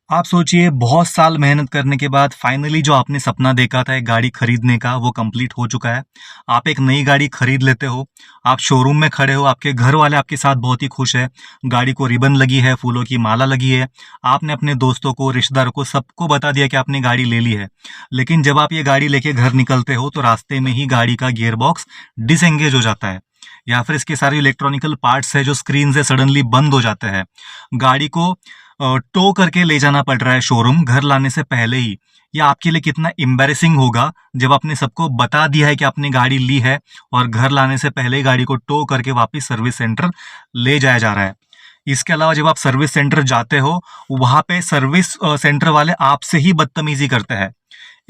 आप सोचिए बहुत साल मेहनत करने के बाद फाइनली जो आपने सपना देखा था एक गाड़ी खरीदने का वो कंप्लीट हो चुका है। आप एक नई गाड़ी खरीद लेते हो। आप शोरूम में खड़े हो, आपके घर वाले आपके साथ बहुत ही खुश है। गाड़ी को रिबन लगी है, फूलों की माला लगी है। आपने अपने दोस्तों को, रिश्तेदारों को, सबको बता दिया कि आपने गाड़ी ले ली है। लेकिन जब आप ये गाड़ी लेके घर निकलते हो तो रास्ते में ही गाड़ी का गियर बॉक्स डिसएंगेज हो जाता है, या फिर इसके सारे इलेक्ट्रॉनिकल पार्ट्स है जो स्क्रीन से सडनली बंद हो जाते हैं। गाड़ी को टो करके ले जाना पड़ रहा है शोरूम घर लाने से पहले ही। ये आपके लिए कितना एम्बैरेसिंग होगा जब आपने सबको बता दिया है कि आपने गाड़ी ली है और घर लाने से पहले ही गाड़ी को टो करके वापस सर्विस सेंटर ले जाया जा रहा है। इसके अलावा जब आप सर्विस सेंटर जाते हो, वहां पे सर्विस सेंटर वाले आपसे ही बदतमीजी करते हैं।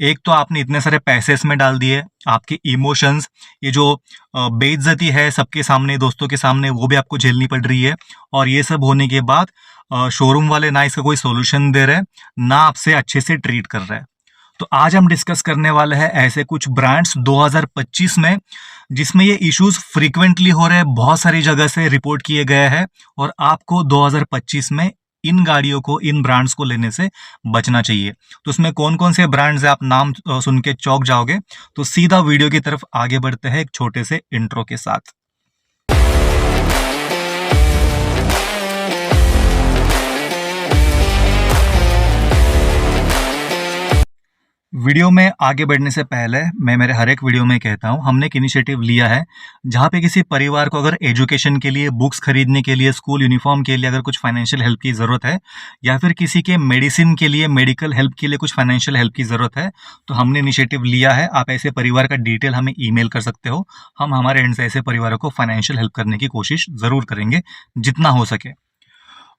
एक तो आपने इतने सारे पैसे इसमें डाल दिए, आपके इमोशंस, ये जो बेइज्जती है सबके सामने, दोस्तों के सामने, वो भी आपको झेलनी पड़ रही है। और ये सब होने के बाद शोरूम वाले ना इसका कोई सोल्यूशन दे रहे, ना आपसे अच्छे से ट्रीट कर रहे हैं। तो आज हम डिस्कस करने वाले हैं ऐसे कुछ ब्रांड्स 2025 में जिसमें ये इश्यूज फ्रीक्वेंटली हो रहे हैं, बहुत सारी जगह से रिपोर्ट किए गए हैं, और आपको 2025 में इन गाड़ियों को, इन ब्रांड्स को लेने से बचना चाहिए। तो उसमें कौन कौन से ब्रांड्स है, आप नाम सुन के चौंक जाओगे। तो सीधा वीडियो की तरफ आगे बढ़ते हैं एक छोटे से इंट्रो के साथ। वीडियो में आगे बढ़ने से पहले मैं मेरे हर एक वीडियो में कहता हूँ, हमने एक इनिशिएटिव लिया है जहाँ पे किसी परिवार को अगर एजुकेशन के लिए, बुक्स खरीदने के लिए, स्कूल यूनिफॉर्म के लिए अगर कुछ फाइनेंशियल हेल्प की ज़रूरत है, या फिर किसी के मेडिसिन के लिए, मेडिकल हेल्प के लिए कुछ फाइनेंशियल हेल्प की ज़रूरत है, तो हमने इनिशिएटिव लिया है। आप ऐसे परिवार का डिटेल हमें ईमेल कर सकते हो। हम हमारे एंड से ऐसे परिवारों को फाइनेंशियल हेल्प करने की कोशिश ज़रूर करेंगे जितना हो सके।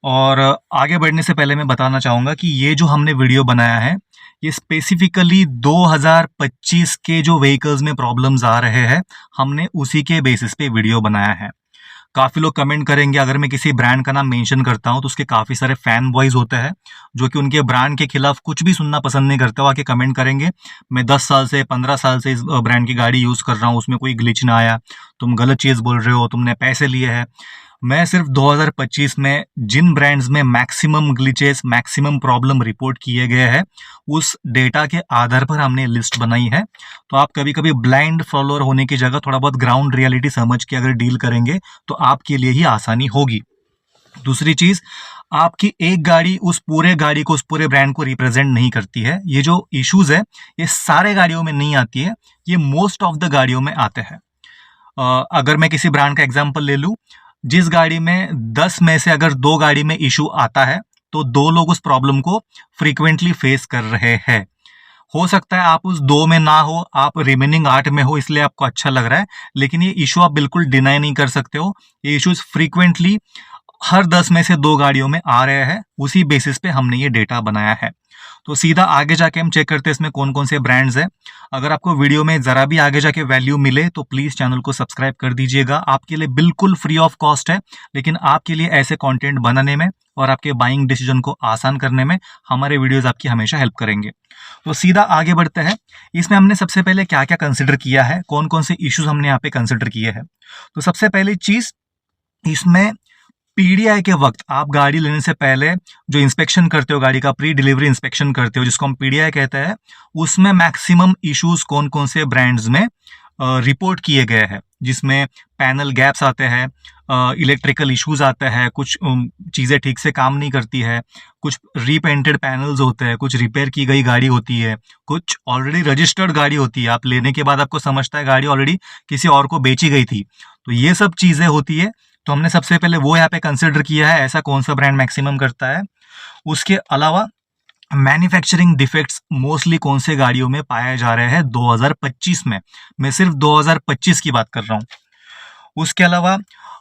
और आगे बढ़ने से पहले मैं बताना चाहूँगा कि ये जो हमने वीडियो बनाया है, ये स्पेसिफिकली 2025 के जो व्हीकल्स में प्रॉब्लम्स आ रहे हैं, हमने उसी के बेसिस पे वीडियो बनाया है। काफ़ी लोग कमेंट करेंगे, अगर मैं किसी ब्रांड का नाम मेंशन करता हूँ तो उसके काफ़ी सारे फैन बॉयज़ होते हैं जो कि उनके ब्रांड के खिलाफ कुछ भी सुनना पसंद नहीं करते। वो आके कमेंट करेंगे, मैं 10 साल से, 15 साल से इस ब्रांड की गाड़ी यूज़ कर रहा हूँ, उसमें कोई ग्लिच ना आया, तुम गलत चीज़ बोल रहे हो, तुमने पैसे लिए हैं। मैं सिर्फ 2025 में जिन ब्रांड्स में maximum glitches, maximum problem report किए गए हैं, उस डेटा के आधार पर हमने लिस्ट बनाई है। तो आप कभी कभी ब्लाइंड फॉलोअर होने की जगह थोड़ा बहुत ग्राउंड रियलिटी समझ के अगर डील करेंगे तो आपके लिए ही आसानी होगी। दूसरी चीज, आपकी एक गाड़ी उस पूरे गाड़ी को, उस पूरे ब्रांड को रिप्रेजेंट नहीं करती है। ये जो इश्यूज है ये सारे गाड़ियों में नहीं आती है, ये मोस्ट ऑफ द गाड़ियों में आते हैं। अगर मैं किसी ब्रांड का एग्जांपल ले लूं, जिस गाड़ी में 10 में से अगर 2 गाड़ी में इशू आता है तो 2 लोग उस प्रॉब्लम को फ्रीक्वेंटली फेस कर रहे हैं। हो सकता है आप उस 2 में ना हो, आप रिमेनिंग 8 में हो, इसलिए आपको अच्छा लग रहा है, लेकिन ये इशू आप बिल्कुल डिनाई नहीं कर सकते हो। ये इश्यूज फ्रीक्वेंटली हर 10 में से 2 गाड़ियों में आ रहे हैं। उसी बेसिस पे हमने ये डेटा बनाया है। तो सीधा आगे जाके हम चेक करते हैं इसमें कौन कौन से ब्रांड्स हैं। अगर आपको वीडियो में जरा भी आगे जाके वैल्यू मिले तो प्लीज चैनल को सब्सक्राइब कर दीजिएगा। आपके लिए बिल्कुल फ्री ऑफ कॉस्ट है, लेकिन आपके लिए ऐसे कंटेंट बनाने में और आपके बाइंग डिसीजन को आसान करने में हमारे वीडियोस आपकी हमेशा हेल्प करेंगे। तो सीधा आगे बढ़ते हैं। इसमें हमने सबसे पहले क्या क्या कंसिडर किया है, कौन कौन से इश्यूज हमने यहाँ पे कंसिडर किए हैं। तो सबसे पहली चीज, इसमें पीडीआई के वक्त आप गाड़ी लेने से पहले जो इंस्पेक्शन करते हो, गाड़ी का प्री डिलीवरी इंस्पेक्शन करते हो, जिसको हम पीडीआई कहते हैं, उसमें मैक्सिमम इश्यूज कौन कौन से ब्रांड्स में रिपोर्ट किए गए हैं, जिसमें पैनल गैप्स आते हैं, इलेक्ट्रिकल इश्यूज आते हैं, कुछ चीज़ें ठीक से काम नहीं करती है, कुछ रीपेंटेड पैनल्स होते हैं, कुछ रिपेयर की गई गाड़ी होती है, कुछ ऑलरेडी रजिस्टर्ड गाड़ी होती है, आप लेने के बाद आपको समझता है गाड़ी ऑलरेडी किसी और को बेची गई थी। तो ये सब चीज़ें होती है। तो हमने सबसे पहले वो यहाँ पे कंसिडर किया है, ऐसा कौन सा ब्रांड मैक्सिमम करता है। उसके अलावा मैन्युफैक्चरिंग डिफेक्ट्स मोस्टली कौन से गाड़ियों में पाए जा रहे हैं 2025 में। मैं सिर्फ 2025 की बात कर रहा हूँ। उसके अलावा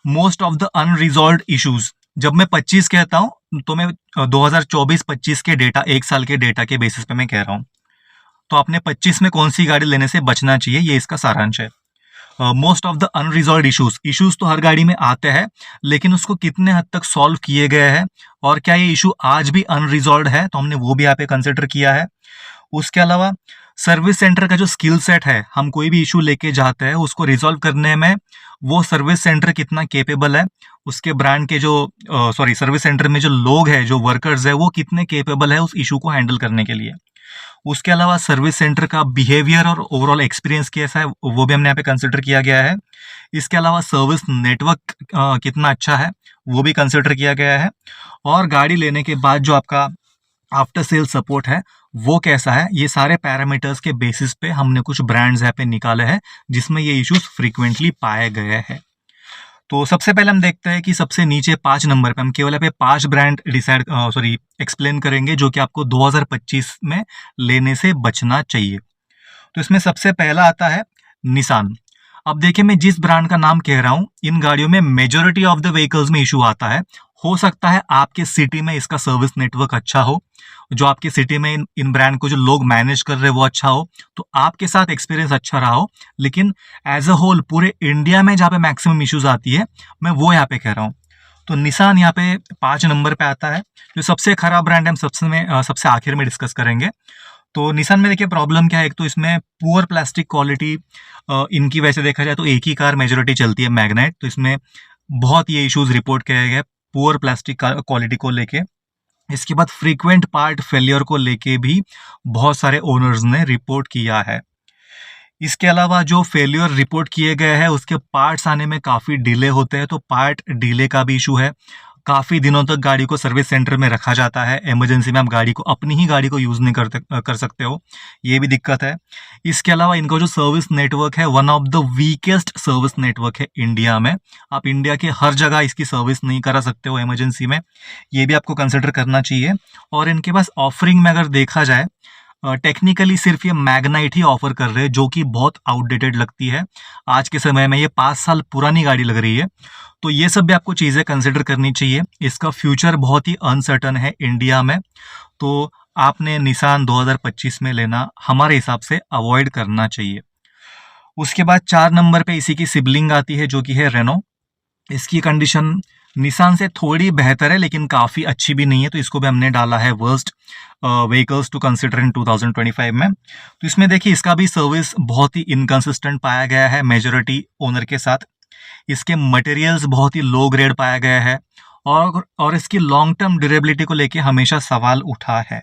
most of the unresolved issues, जब मैं 25 कहता हूँ तो मैं 2024-25 के डेटा, एक साल के डेटा के बेसिस पे मैं कह रहा हूँ। तो आपने 25 में कौन सी गाड़ी लेने से बचना चाहिए, ये इसका सारांश है। Most of the unresolved issues तो हर गाड़ी में आते हैं, लेकिन उसको कितने हद तक सॉल्व किए गए हैं और क्या ये इशू आज भी अनरिजॉल्व है, तो हमने वो भी यहाँ पे कंसिडर किया है। उसके अलावा सर्विस सेंटर का जो स्किल सेट है, हम कोई भी इशू लेके जाते हैं उसको रिजॉल्व करने में वो सर्विस सेंटर कितना केपेबल है, उसके ब्रांड के जो सर्विस सेंटर में जो लोग हैं, जो वर्कर्स है, वो कितने केपेबल है उस इशू को हैंडल करने के लिए। उसके अलावा सर्विस सेंटर का बिहेवियर और ओवरऑल एक्सपीरियंस कैसा है, वो भी हमने यहाँ पे कंसिडर किया गया है। इसके अलावा सर्विस नेटवर्क कितना अच्छा है, वो भी कंसिडर किया गया है। और गाड़ी लेने के बाद जो आपका आफ्टर सेल सपोर्ट है वो कैसा है, ये सारे पैरामीटर्स के बेसिस पे हमने कुछ ब्रांड्स यहाँ पे निकाले हैं जिसमें ये इश्यूज फ्रीक्वेंटली पाए गए हैं। तो सबसे पहले हम देखते हैं कि सबसे नीचे 5 नंबर पे हम केवल यहाँ पे 5 ब्रांड एक्सप्लेन करेंगे जो कि आपको 2025 में लेने से बचना चाहिए। तो इसमें सबसे पहला आता है निसान। अब देखिए, मैं जिस ब्रांड का नाम कह रहा हूं, इन गाड़ियों में मेजोरिटी ऑफ द व्हीकल्स में इशू आता है। हो सकता है आपके सिटी में इसका सर्विस नेटवर्क अच्छा हो, जो आपके सिटी में इन ब्रांड को जो लोग मैनेज कर रहे हैं वो अच्छा हो, तो आपके साथ एक्सपीरियंस अच्छा रहा हो। लेकिन एज अ होल पूरे इंडिया में जहाँ पे मैक्सिमम इश्यूज आती है, मैं वो यहाँ पे कह रहा हूँ। तो निसान यहाँ पे 5 नंबर पे आता है। जो सबसे खराब ब्रांड है हम सबसे आखिर में डिस्कस करेंगे। तो निसान में देखिए प्रॉब्लम क्या है, एक तो इसमें पुअर प्लास्टिक क्वालिटी, इनकी वजह से देखा जाए तो एक ही कार मेजोरिटी चलती है, मैग्नाइट, तो इसमें बहुत ये इश्यूज रिपोर्ट किए गए पुअर प्लास्टिक क्वालिटी को लेके। इसके बाद फ्रीक्वेंट पार्ट फेलियर को लेके भी बहुत सारे ओनर्स ने रिपोर्ट किया है। इसके अलावा जो फेलियर रिपोर्ट किए गए हैं उसके पार्ट्स आने में काफ़ी डिले होते हैं, तो पार्ट डिले का भी इशू है। काफ़ी दिनों तक गाड़ी को सर्विस सेंटर में रखा जाता है, इमरजेंसी में आप अपनी ही गाड़ी को यूज़ नहीं कर सकते हो, ये भी दिक्कत है। इसके अलावा इनका जो सर्विस नेटवर्क है, one of the weakest service network है इंडिया में। आप इंडिया के हर जगह इसकी सर्विस नहीं करा सकते हो इमरजेंसी में, ये भी आपको कंसिडर करना चाहिए। और इनके पास ऑफरिंग में अगर देखा जाए, टेक्निकली सिर्फ ये मैग्नाइट ही ऑफर कर रहे हैं, जो कि बहुत आउटडेटेड लगती है। आज के समय में ये 5 साल पुरानी गाड़ी लग रही है। तो ये सब भी आपको चीज़ें कंसिडर करनी चाहिए। इसका फ्यूचर बहुत ही अनसर्टन है इंडिया में, तो आपने निसान 2025 में लेना हमारे हिसाब से अवॉइड करना चाहिए। उसके बाद 4 नंबर पे इसी की सिबलिंग आती है जो कि है रेनो। इसकी कंडीशन निसान से थोड़ी बेहतर है लेकिन काफ़ी अच्छी भी नहीं है, तो इसको भी हमने डाला है worst vehicles to consider in 2025 में। तो इसमें देखिए इसका भी सर्विस बहुत ही इनकंसिस्टेंट पाया गया है मेजोरिटी ओनर के साथ। इसके मटेरियल्स बहुत ही लो ग्रेड पाया गया है, और इसकी लॉन्ग टर्म ड्यूरेबिलिटी को लेके हमेशा सवाल उठा है।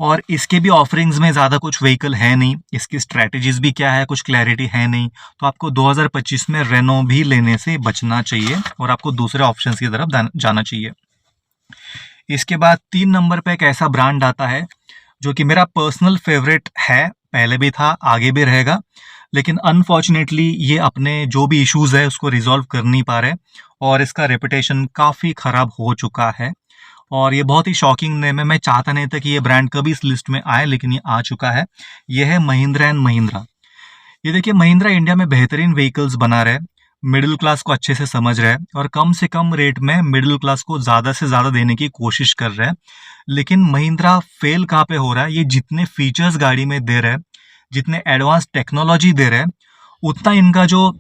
और इसके भी ऑफरिंग्स में ज़्यादा कुछ व्हीकल है नहीं, इसकी स्ट्रैटेजीज भी क्या है कुछ क्लैरिटी है नहीं। तो आपको 2025 में रेनो भी लेने से बचना चाहिए और आपको दूसरे ऑप्शंस की तरफ जाना चाहिए। इसके बाद 3 नंबर पे एक ऐसा ब्रांड आता है जो कि मेरा पर्सनल फेवरेट है, पहले भी था आगे भी रहेगा, लेकिन अनफॉर्चुनेटली ये अपने जो भी इश्यूज है उसको रिजॉल्व कर नहीं पा रहे और इसका रेपुटेशन काफ़ी ख़राब हो चुका है। और ये बहुत ही शॉकिंग नेम है, मैं चाहता नहीं था कि ये ब्रांड कभी इस लिस्ट में आए, लेकिन ये आ चुका है। ये है महिंद्रा एंड महिंद्रा। ये देखिए महिंद्रा इंडिया में बेहतरीन व्हीकल्स बना रहे हैं, मिडिल क्लास को अच्छे से समझ रहे हैं और कम से कम रेट में मिडिल क्लास को ज़्यादा से ज़्यादा देने की कोशिश कर रहे हैं। लेकिन महिंद्रा फेल कहाँ पे हो रहा है, ये जितने फीचर्स गाड़ी में दे रहे हैं, जितने एडवांस टेक्नोलॉजी दे रहे हैं, उतना इनका जो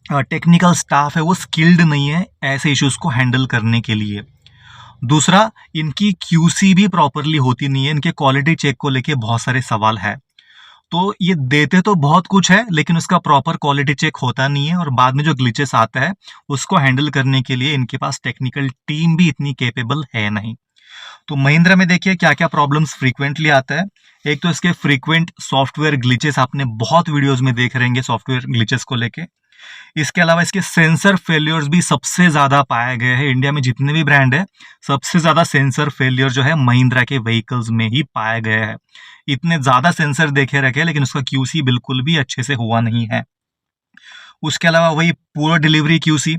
टेक्निकल स्टाफ है वो स्किल्ड नहीं है ऐसे इश्यूज को हैंडल करने के लिए। दूसरा, इनकी क्यूसी भी प्रॉपरली होती नहीं है, इनके क्वालिटी चेक को लेके बहुत सारे सवाल है। तो ये देते तो बहुत कुछ है लेकिन उसका प्रॉपर क्वालिटी चेक होता नहीं है, और बाद में जो ग्लिचेस आता है उसको हैंडल करने के लिए इनके पास टेक्निकल टीम भी इतनी केपेबल है नहीं। तो महिंद्रा में देखिए क्या क्या प्रॉब्लम्स फ्रीक्वेंटली आता है। एक तो इसके फ्रीक्वेंट सॉफ्टवेयर ग्लिचेस, आपने बहुत वीडियोस में देख रहेंगे सॉफ्टवेयर ग्लिचेस को लेके। इसके अलावा इसके सेंसर फेलियर्स भी सबसे ज़्यादा पाए गए हैं। इंडिया में जितने भी ब्रांड है, सबसे ज़्यादा सेंसर फेलियर जो है महिंद्रा के व्हीकल्स में ही पाया गया है। इतने ज़्यादा सेंसर देखे रखे लेकिन उसका क्यूसी बिल्कुल भी अच्छे से हुआ नहीं है। उसके अलावा वही पूरा डिलीवरी क्यूसी,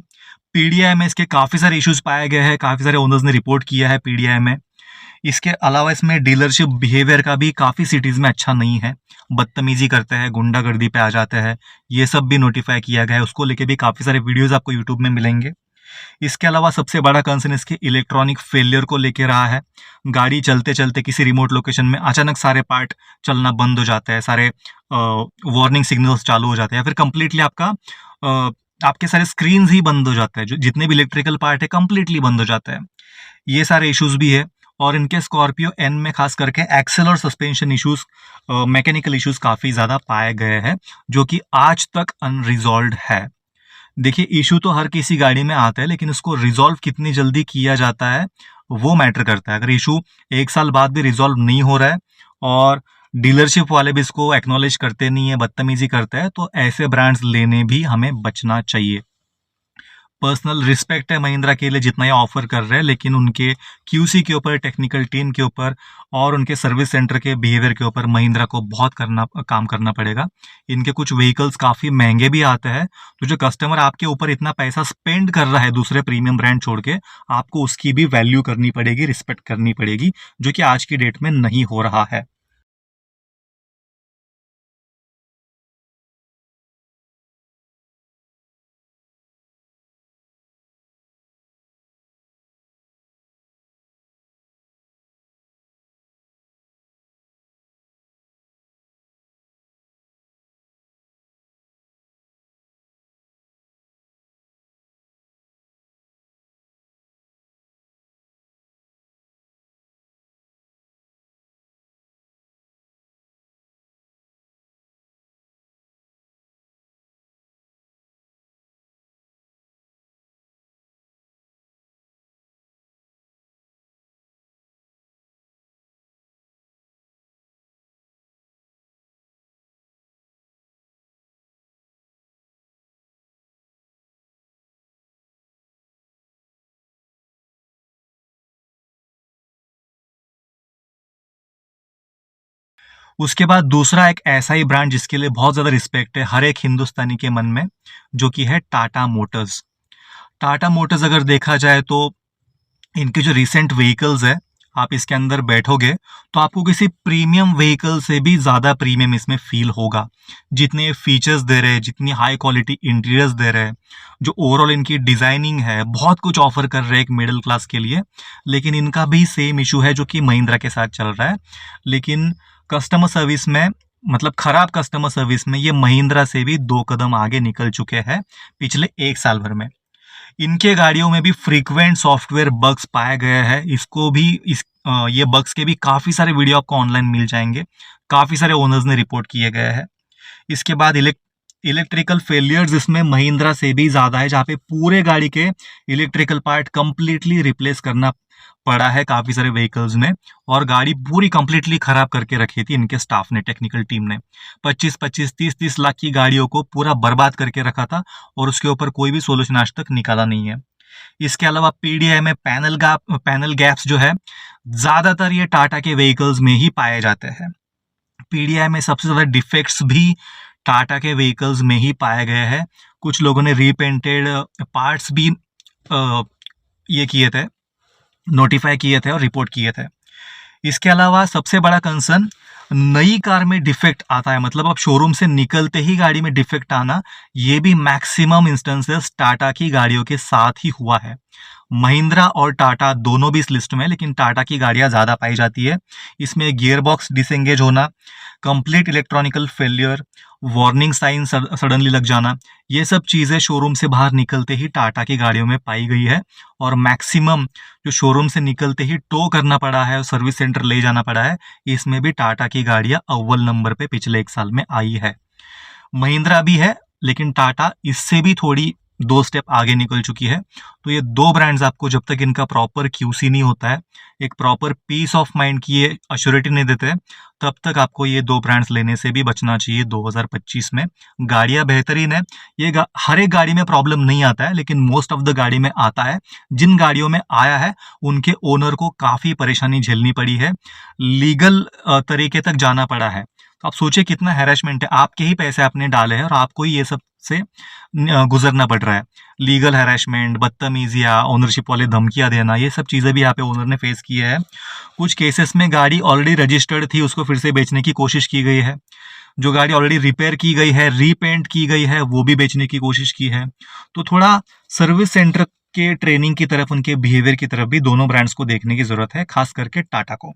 पीडीआई में इसके काफ़ी सारे इश्यूज पाए गए हैं, काफ़ी सारे ओनर्स ने रिपोर्ट किया है पीडीआई में। इसके अलावा इसमें डीलरशिप बिहेवियर का भी काफ़ी सिटीज़ में अच्छा नहीं है, बदतमीजी करते हैं, गुंडागर्दी पे आ जाते हैं, ये सब भी नोटिफाई किया गया है। उसको लेके भी काफ़ी सारे वीडियोस आपको यूट्यूब में मिलेंगे। इसके अलावा सबसे बड़ा कंसर्न इसके इलेक्ट्रॉनिक फेलियर को लेके रहा है। गाड़ी चलते चलते किसी रिमोट लोकेशन में अचानक सारे पार्ट चलना बंद हो जाता है, सारे वार्निंग सिग्नल्स चालू हो जाते हैं, या फिर कंप्लीटली आपके सारे स्क्रीन ही बंद हो जाते हैं, जो जितने भी इलेक्ट्रिकल पार्ट है कंप्लीटली बंद हो जाता है। ये सारे इश्यूज भी है। और इनके स्कॉर्पियो एन में खास करके एक्सेल और सस्पेंशन इश्यूज, मैकेनिकल इश्यूज काफ़ी ज़्यादा पाए गए हैं, जो कि आज तक अनरिजॉल्व्ड है। देखिए, इश्यू तो हर किसी गाड़ी में आता है, लेकिन उसको रिजॉल्व कितनी जल्दी किया जाता है, वो मैटर करता है। अगर इश्यू 1 साल बाद भी रिजॉल्व नहीं हो रहा है और डीलरशिप वाले भी इसको एक्नॉलेज करते नहीं है, बदतमीजी करते हैं, तो ऐसे ब्रांड्स लेने भी हमें बचना चाहिए। पर्सनल रिस्पेक्ट है महिंद्रा के लिए जितना ये ऑफर कर रहे हैं, लेकिन उनके क्यूसी के ऊपर, टेक्निकल टीम के ऊपर और उनके सर्विस सेंटर के बिहेवियर के ऊपर महिंद्रा को बहुत काम करना पड़ेगा। इनके कुछ व्हीकल्स काफ़ी महंगे भी आते हैं, तो जो कस्टमर आपके ऊपर इतना पैसा स्पेंड कर रहा है दूसरे प्रीमियम ब्रांड छोड़ के, आपको उसकी भी वैल्यू करनी पड़ेगी, रिस्पेक्ट करनी पड़ेगी, जो कि आज की डेट में नहीं हो रहा है। उसके बाद दूसरा एक ऐसा ही ब्रांड जिसके लिए बहुत ज़्यादा रिस्पेक्ट है हर एक हिंदुस्तानी के मन में, जो कि है टाटा मोटर्स। टाटा मोटर्स अगर देखा जाए तो इनके जो रिसेंट व्हीकल्स है, आप इसके अंदर बैठोगे तो आपको किसी प्रीमियम व्हीकल से भी ज़्यादा प्रीमियम इसमें फील होगा। जितने फीचर्स दे रहे हैं, जितनी हाई क्वालिटी इंटीरियर्स दे रहे हैं, जो ओवरऑल इनकी डिज़ाइनिंग है, बहुत कुछ ऑफर कर रहे हैं एक मिडिल क्लास के लिए। लेकिन इनका भी सेम इशू है जो कि महिंद्रा के साथ चल रहा है। लेकिन कस्टमर सर्विस में, मतलब खराब कस्टमर सर्विस में, ये महिंद्रा से भी 2 कदम आगे निकल चुके हैं पिछले 1 साल भर में। इनके गाड़ियों में भी फ्रीक्वेंट सॉफ्टवेयर बग्स पाए गए हैं। इसको भी ये बग्स के भी काफ़ी सारे वीडियो आपको ऑनलाइन मिल जाएंगे। काफ़ी सारे ओनर्स ने रिपोर्ट किए गए हैं। इसके बाद इलेक्ट्रिकल फेलियर्स इसमें महिंद्रा से भी ज़्यादा है, जहाँ पे पूरे गाड़ी के इलेक्ट्रिकल पार्ट कंप्लीटली रिप्लेस करना पड़ा है काफ़ी सारे व्हीकल्स में, और गाड़ी पूरी कंप्लीटली खराब करके रखी थी इनके स्टाफ ने, टेक्निकल टीम ने। 25-25, 30-30 लाख की गाड़ियों को पूरा बर्बाद करके रखा था, और उसके ऊपर कोई भी सोल्यूशन आज तक निकाला नहीं है। इसके अलावा पीडीआई में पैनल गैप्स जो है, ज़्यादातर ये टाटा के व्हीकल्स में ही पाए जाते हैं। पीडीआई में सबसे ज़्यादा डिफेक्ट्स भी टाटा के व्हीकल्स में ही पाए गए हैं। कुछ लोगों ने रीपेंटेड पार्ट्स भी ये किए थे, नोटिफाई किए थे और रिपोर्ट किए थे। इसके अलावा सबसे बड़ा कंसर्न, नई कार में डिफेक्ट आता है, मतलब अब शोरूम से निकलते ही गाड़ी में डिफेक्ट आना, ये भी मैक्सिमम इंस्टेंसेस टाटा की गाड़ियों के साथ ही हुआ है। महिंद्रा और टाटा दोनों भी इस लिस्ट में है, लेकिन टाटा की गाड़ियां ज़्यादा पाई जाती है। इसमें गियर बॉक्स डिसएंगेज होना, complete electronical failure, warning sign suddenly लग जाना, ये सब चीज़ें शोरूम से बाहर निकलते ही टाटा की गाड़ियों में पाई गई है। और मैक्सिमम जो शोरूम से निकलते ही टो करना पड़ा है और सर्विस सेंटर ले जाना पड़ा है, इसमें भी टाटा की गाड़ियां अव्वल नंबर पे पिछले 1 साल में आई है। महिंद्रा भी है, लेकिन टाटा इससे भी थोड़ी 2 स्टेप आगे निकल चुकी है। तो ये 2 ब्रांड्स आपको, जब तक इनका प्रॉपर क्यूसी नहीं होता है, एक प्रॉपर पीस ऑफ माइंड की ये अश्योरिटी नहीं देते, तब तक आपको ये 2 ब्रांड्स लेने से भी बचना चाहिए 2025 में। गाड़ियां बेहतरीन है, हर एक गाड़ी में प्रॉब्लम नहीं आता है, लेकिन मोस्ट ऑफ द गाड़ी में आता है। जिन गाड़ियों में आया है, उनके ओनर को काफ़ी परेशानी झेलनी पड़ी है, लीगल तरीके तक जाना पड़ा है। तो आप सोचिए कितना हैरेसमेंट है, आपके ही पैसे आपने डाले हैं और आपको ही ये सब से गुजरना पड़ रहा है। लीगल हैरेसमेंट, बदतमीजियाँ, ओनरशिप वाले धमकियाँ देना, ये सब चीज़ें भी यहाँ पे ओनर ने फेस किए हैं। कुछ केसेस में गाड़ी ऑलरेडी रजिस्टर्ड थी, उसको फिर से बेचने की कोशिश की गई है। जो गाड़ी ऑलरेडी रिपेयर की गई है, रीपेंट की गई है, वो भी बेचने की कोशिश की है। तो थोड़ा सर्विस सेंटर के ट्रेनिंग की तरफ, उनके बिहेवियर की तरफ भी दोनों ब्रांड्स को देखने की जरूरत है, खास करके टाटा को।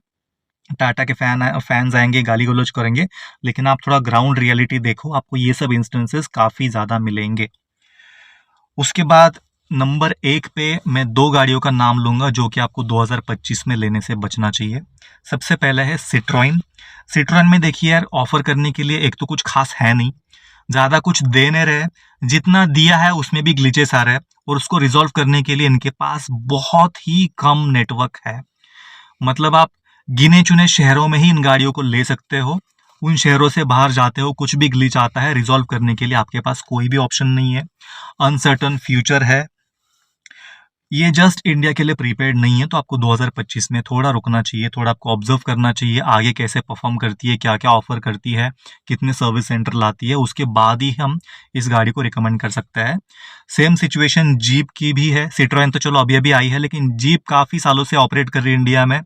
टाटा के फैंस आएंगे, गाली गलौज करेंगे, लेकिन आप थोड़ा ग्राउंड रियलिटी देखो, आपको ये सब इंस्टेंसेस काफ़ी ज़्यादा मिलेंगे। उसके बाद नंबर 1 पे मैं 2 गाड़ियों का नाम लूँगा जो कि आपको 2025 में लेने से बचना चाहिए। सबसे पहला है सिट्रोइन। सिट्रोइन में देखिए यार, ऑफ़र करने के लिए एक तो कुछ ख़ास है नहीं, ज़्यादा कुछ दे नहीं रहे, जितना दिया है उसमें भी ग्लिचेस आ रहे हैं और उसको रिज़ॉल्व करने के लिए इनके पास बहुत ही कम नेटवर्क है। मतलब आप गिने-चुने शहरों में ही इन गाड़ियों को ले सकते हो। उन शहरों से बाहर जाते हो, कुछ भी ग्लिच आता है, रिज़ॉल्व करने के लिए आपके पास कोई भी ऑप्शन नहीं है। अनसर्टेन फ्यूचर है। ये जस्ट इंडिया के लिए प्रीपेड नहीं है, तो आपको 2025 में थोड़ा रुकना चाहिए, थोड़ा आपको ऑब्जर्व करना चाहिए आगे कैसे परफॉर्म करती है, क्या क्या ऑफर करती है, कितने सर्विस सेंटर लाती है, उसके बाद ही हम इस गाड़ी को रिकमेंड कर सकते हैं। सेम सिचुएशन जीप की भी है। सिट्रोएन तो चलो अभी अभी आई है, लेकिन जीप काफ़ी सालों से ऑपरेट कर रही है इंडिया में,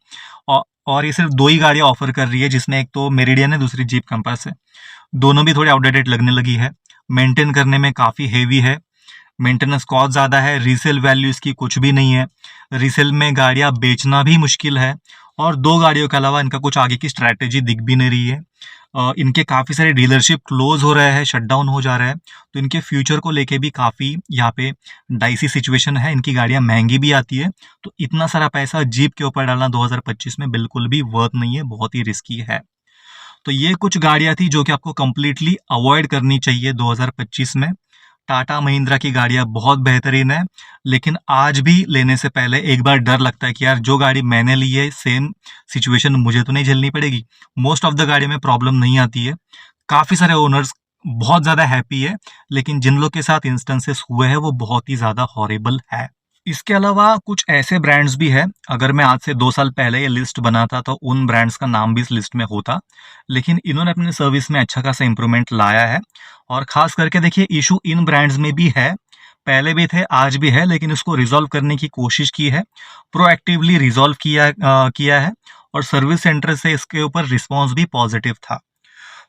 और ये सिर्फ 2 ही गाड़ियाँ ऑफर कर रही है, जिसमें एक तो मेरिडियन है, दूसरी जीप कंपास है। दोनों भी थोड़ी आउटडेटेड लगने लगी है, मेंटेन करने में काफ़ी हेवी है, मेंटेनेंस कॉस्ट ज़्यादा है, रीसेल वैल्यू इसकी कुछ भी नहीं है, रीसेल में गाड़ियाँ बेचना भी मुश्किल है, और 2 गाड़ियों के अलावा इनका कुछ आगे की स्ट्रैटेजी दिख भी नहीं रही है। इनके काफ़ी सारे डीलरशिप क्लोज हो रहे हैं, शट डाउन हो जा रहे हैं, तो इनके फ्यूचर को लेके भी काफ़ी यहाँ पे डाइसी सिचुएशन है। इनकी गाड़ियाँ महंगी भी आती है, तो इतना सारा पैसा जीप के ऊपर डालना 2025 में बिल्कुल भी वर्थ नहीं है, बहुत ही रिस्की है। तो ये कुछ गाड़ियाँ थी जो कि आपको कंप्लीटली अवॉइड करनी चाहिए 2025 में। टाटा महिंद्रा की गाड़ियाँ बहुत बेहतरीन है, लेकिन आज भी लेने से पहले एक बार डर लगता है कि यार जो गाड़ी मैंने ली है, सेम सिचुएशन मुझे तो नहीं झेलनी पड़ेगी। मोस्ट ऑफ द गाड़ी में प्रॉब्लम नहीं आती है। काफ़ी सारे ओनर्स बहुत ज़्यादा हैप्पी है, लेकिन जिन लोग के साथ इंस्टेंसेस हुए हैं वो बहुत ही ज़्यादा हॉरिबल है। इसके अलावा कुछ ऐसे ब्रांड्स भी हैं, अगर मैं आज से 2 साल पहले ये लिस्ट बनाता तो उन ब्रांड्स का नाम भी इस लिस्ट में होता, लेकिन इन्होंने अपने सर्विस में अच्छा खासा इम्प्रूवमेंट लाया है। और ख़ास करके देखिए, इश्यू इन ब्रांड्स में भी है, पहले भी थे, आज भी है, लेकिन इसको रिज़ॉल्व करने की कोशिश की है, प्रोएक्टिवली रिज़ॉल्व किया है, और सर्विस सेंटर से इसके ऊपर रिस्पॉन्स भी पॉजिटिव था।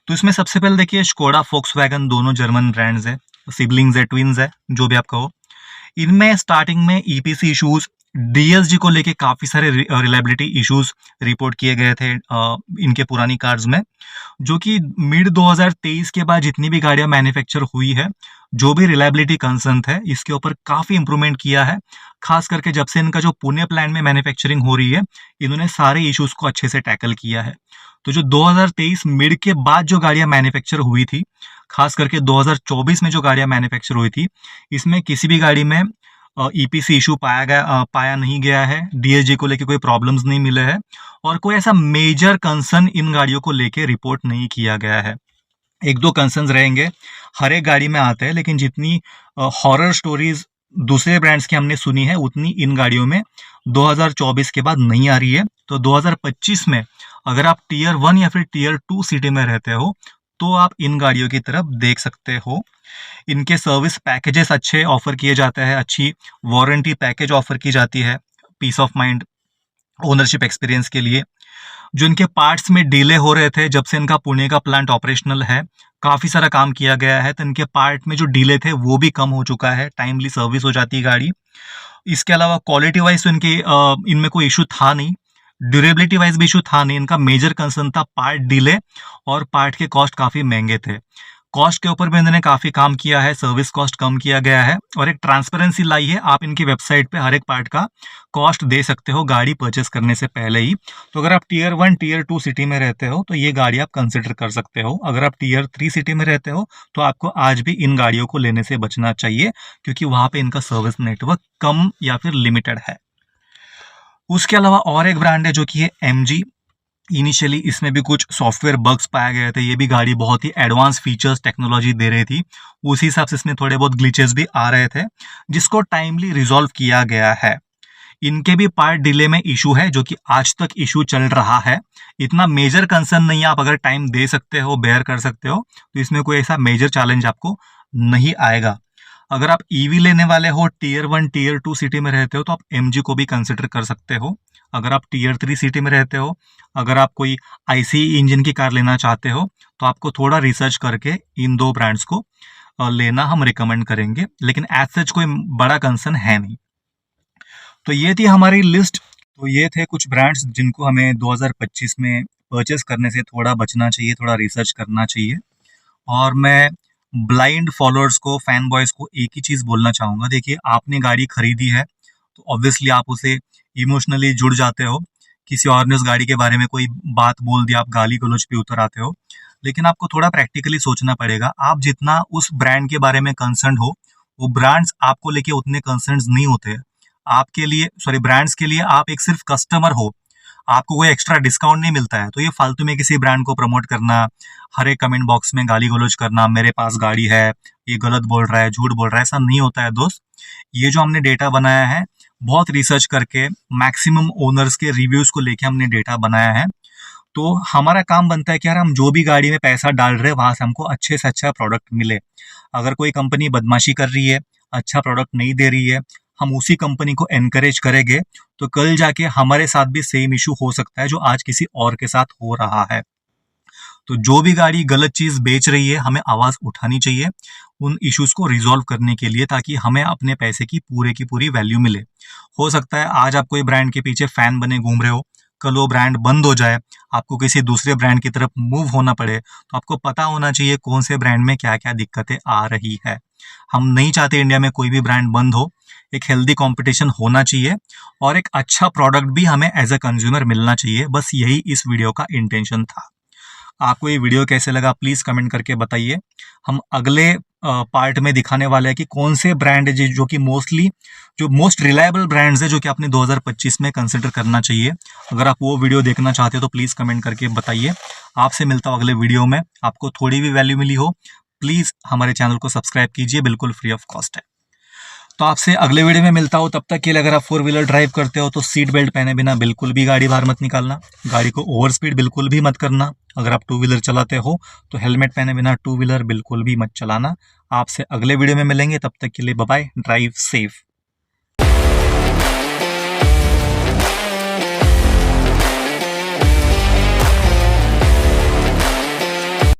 तो इसमें सबसे पहले देखिए, स्कोडा, वोक्सवैगन दोनों जर्मन ब्रांड्स हैं, सिबलिंग्स है, ट्विन्स है, जो भी आप कहो। इनमें स्टार्टिंग में ईपीसी इश्यूज, डीएसजी को लेके काफी सारे रिलायबिलिटी इश्यूज रिपोर्ट किए गए थे इनके पुरानी कार्स में, जो कि मिड 2023 के बाद जितनी भी गाड़ियां मैन्युफैक्चर हुई है, जो भी रिलायबिलिटी कंसर्न है, इसके ऊपर काफी इंप्रूवमेंट किया है। खास करके जब से इनका जो पुणे प्लांट में मैन्युफैक्चरिंग हो रही है, इन्होंने सारे इश्यूज को अच्छे से टैकल किया है। तो जो 2023 मिड के बाद जो गाड़ियां मैन्युफैक्चर हुई थी, खास करके 2024 में जो गाड़ियां मैन्युफैक्चर हुई थी, इसमें किसी भी गाड़ी में ईपीसी इशू पाया नहीं गया है, डीएसजी को लेके कोई प्रॉब्लम्स नहीं मिले हैं, और कोई ऐसा मेजर कंसर्न इन गाड़ियों को लेके रिपोर्ट नहीं किया गया है। एक दो कंसर्न्स रहेंगे, हर एक गाड़ी में आते हैं, लेकिन जितनी हॉरर स्टोरीज दूसरे ब्रांड्स की हमने सुनी है, उतनी इन गाड़ियों में 2024 के बाद नहीं आ रही है। तो 2025 में अगर आप टीयर 1 या फिर टीयर 2 सिटी में रहते हो, तो आप इन गाड़ियों की तरफ देख सकते हो। इनके सर्विस पैकेजेस अच्छे ऑफर किए जाते हैं, अच्छी वारंटी पैकेज ऑफर की जाती है, peace of mind, ownership experience के लिए। जो इनके पार्ट्स में डिले हो रहे थे, जब से इनका पुणे का प्लांट ऑपरेशनल है, काफ़ी सारा काम किया गया है, तो इनके पार्ट में जो डिले थे वो भी कम हो चुका है, टाइमली सर्विस हो जाती है गाड़ी। इसके अलावा क्वालिटी वाइज तो इनके इनमें कोई इशू था नहीं, ड्यूरेबिलिटी वाइज भी इशू था नहीं। इनका मेजर कंसर्न था पार्ट डिले, और पार्ट के कॉस्ट काफ़ी महंगे थे। कॉस्ट के ऊपर भी इन्होंने काफ़ी काम किया है, सर्विस कॉस्ट कम किया गया है, और एक ट्रांसपेरेंसी लाई है। आप इनकी वेबसाइट पे हर एक पार्ट का कॉस्ट दे सकते हो गाड़ी परचेस करने से पहले ही। तो अगर आप टीयर 1 टीयर 2 सिटी में रहते हो, तो ये गाड़ी आप कंसिडर कर सकते हो। अगर आप टीयर 3 सिटी में रहते हो, तो आपको आज भी इन गाड़ियों को लेने से बचना चाहिए, क्योंकि वहाँ पे इनका सर्विस नेटवर्क कम या फिर लिमिटेड है। उसके अलावा और एक ब्रांड है जो कि है एमजी। इनिशियली इसमें भी कुछ सॉफ्टवेयर बग्स पाए गए थे, ये भी गाड़ी बहुत ही एडवांस फीचर्स टेक्नोलॉजी दे रही थी, उसी हिसाब से इसमें थोड़े बहुत ग्लिचेस भी आ रहे थे, जिसको टाइमली रिजॉल्व किया गया है। इनके भी पार्ट डिले में इशू है, जो कि आज तक इशू चल रहा है। इतना मेजर कंसर्न नहीं है, आप अगर टाइम दे सकते हो, बेयर कर सकते हो, तो इसमें कोई ऐसा मेजर चैलेंज आपको नहीं आएगा। अगर आप ईवी लेने वाले हो, टीयर 1 टीयर 2 सिटी में रहते हो, तो आप एमजी को भी कंसिडर कर सकते हो। अगर आप टीयर 3 सिटी में रहते हो, अगर आप कोई आईसीई इंजन की कार लेना चाहते हो, तो आपको थोड़ा रिसर्च करके इन दो ब्रांड्स को लेना हम रिकमेंड करेंगे, लेकिन एज सच कोई बड़ा कंसर्न है नहीं। तो ये थी हमारी लिस्ट। तो ये थे कुछ ब्रांड्स जिनको हमें 2025 में परचेस करने से थोड़ा बचना चाहिए, थोड़ा रिसर्च करना चाहिए। और मैं ब्लाइंड फॉलोअर्स को, फैन बॉयज को एक ही चीज़ बोलना चाहूँगा। देखिए, आपने गाड़ी खरीदी है तो ऑब्वियसली आप उसे इमोशनली जुड़ जाते हो। किसी और ने उस गाड़ी के बारे में कोई बात बोल दिया, आप गाली गलौज पे उतर आते हो। लेकिन आपको थोड़ा प्रैक्टिकली सोचना पड़ेगा। आप जितना उस ब्रांड के बारे में कंसर्न हो, वो ब्रांड्स आपको लेके उतने कंसर्न नहीं होते। आपके लिए, सॉरी, ब्रांड्स के लिए आप एक सिर्फ कस्टमर हो, आपको कोई एक्स्ट्रा डिस्काउंट नहीं मिलता है। तो ये फालतू में किसी ब्रांड को प्रमोट करना, हर एक कमेंट बॉक्स में गाली गलौज करना, मेरे पास गाड़ी है, ये गलत बोल रहा है, झूठ बोल रहा है, ऐसा नहीं होता है दोस्त। ये जो हमने डेटा बनाया है, बहुत रिसर्च करके मैक्सिमम ओनर्स के रिव्यूज को लेके हमने डेटा बनाया है। तो हमारा काम बनता है कि यार हम जो भी गाड़ी में पैसा डाल रहे हैं वहां से हमको अच्छे से अच्छा प्रोडक्ट मिले। अगर कोई कंपनी बदमाशी कर रही है, अच्छा प्रोडक्ट नहीं दे रही है, हम उसी कंपनी को एनकरेज करेंगे तो कल जाके हमारे साथ भी सेम इशू हो सकता है जो आज किसी और के साथ हो रहा है। तो जो भी गाड़ी गलत चीज बेच रही है, हमें आवाज उठानी चाहिए उन इश्यूज को रिजॉल्व करने के लिए, ताकि हमें अपने पैसे की पूरी वैल्यू मिले। हो सकता है आज आप कोई ब्रांड के पीछे फैन बने घूम रहे हो, कल वो ब्रांड बंद हो जाए, आपको किसी दूसरे ब्रांड की तरफ मूव होना पड़े, तो आपको पता होना चाहिए कौन से ब्रांड में क्या क्या दिक्कतें आ रही है। हम नहीं चाहते इंडिया में कोई भी ब्रांड बंद हो। एक हेल्दी कंपटीशन होना चाहिए और एक अच्छा प्रोडक्ट भी हमें एज अ कंज्यूमर मिलना चाहिए। बस यही इस वीडियो का इंटेंशन था। आपको ये वीडियो कैसे लगा प्लीज कमेंट करके बताइए। हम अगले पार्ट में दिखाने वाले हैं कि कौन से ब्रांड है जो कि जो मोस्ट रिलायबल ब्रांड्स है जो कि आपने 2025 में कंसिडर करना चाहिए। अगर आप वो वीडियो देखना चाहते हो तो प्लीज कमेंट करके बताइए। आपसे मिलता हूँ अगले वीडियो में। आपको थोड़ी भी वैल्यू मिली हो, प्लीज हमारे चैनल को सब्सक्राइब कीजिए, बिल्कुल फ्री ऑफ कॉस्ट है। तो आपसे अगले वीडियो में मिलता हूँ। तब तक के लिए अगर आप 4 व्हीलर ड्राइव करते हो तो सीट बेल्ट पहने बिना बिल्कुल भी गाड़ी बाहर मत निकालना। गाड़ी को ओवर स्पीड बिल्कुल भी मत करना। अगर आप 2 व्हीलर चलाते हो तो हेलमेट पहने बिना 2 व्हीलर बिल्कुल भी मत चलाना। आपसे अगले वीडियो में मिलेंगे, तब तक के लिए बाय बाय, ड्राइव सेफ।